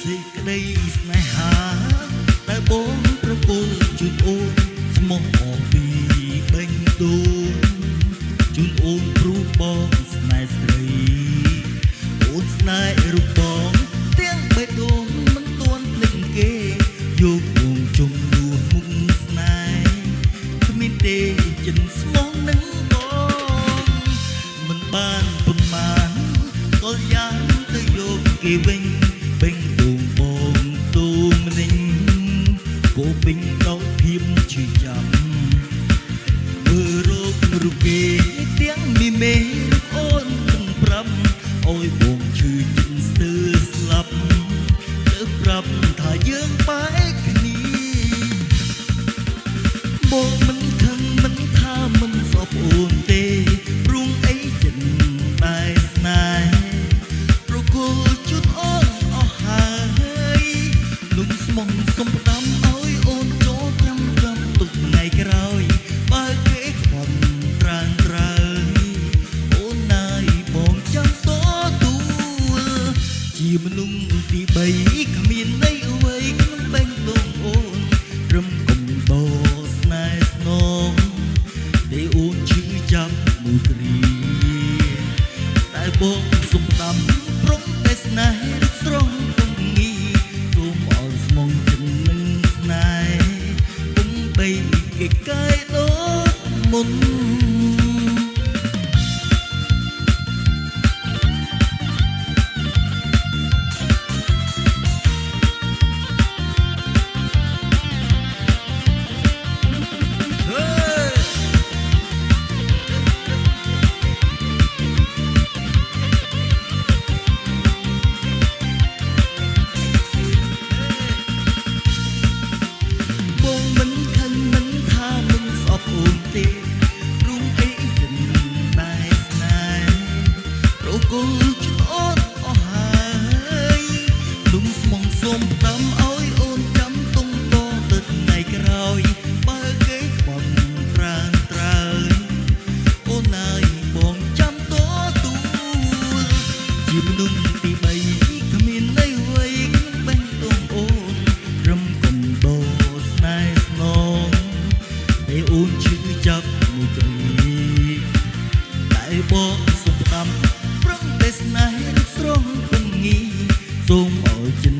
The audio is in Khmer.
សេចក្តីស្នេហាដែលបងប្រគល់ជូនអូនស្មោះអស់ពីបេះដូងជូនអូនព្រោះបងស្នេហ៍ស្រីអូនស្នេហ៍រូបបងទាំងបេះដូងមិនទាន់ភ្លេចគេយកបងជុំនួនមុខស្នេហ៍គ្មានទេចិនស្មោះនឹងបងមិនបានប៉ុន្មានក៏យ៉ាងទៅយកគេវិញបេះដូងបងទូម្នេញពោពេញដោយភាពឈឺចាំមើលរោគរូបគេទាំងមីមេអូននឹងប្រាប់អោយបងឈឺចិត្តស្ទើរស្លាប់ទៅប្រាប់ថាយើងបែកគ្នាបងមិនខឹងមិនថាមិនសពអូនទេព្រួងអីចិត្តតែស្នេហ៍ប្រគល់ជូនអូនអស់ហើយលំស្មងសុំផ្ដាំអោយអូនចូលចាំទុកថ្ងៃក្រោយបើគេខ្វល់ត្រានត្រើយអូនណាយបងចាំតទួលជាមនុស្សទី3គ្មានន័យអ្វីក្នុងបេះដូងអូនត្រឹមកំបោស្នេហ៍ស្នងតែអូនឈឺចាប់មួយគ្រាតែបងសុំដាំប្រុងតែស្នេហ៍រឹកស្រងទុំងីទុំអល់ស្មងចិត្តនឹងស្នេហ៍ពុំបីគេកាយដូចមុនជាមនុស្សទី3គ្មានន័យអ្វីក្នុងបេះដូងអូនត្រឹមកំបោស្នេហ៍ស្នងតែអូនឈឺចាប់មួយគ្រាតែបងសុំផ្ដាំប្រឹងតែស្នេហ៍រឹកស្រងពងងីសូមឲ្យចិន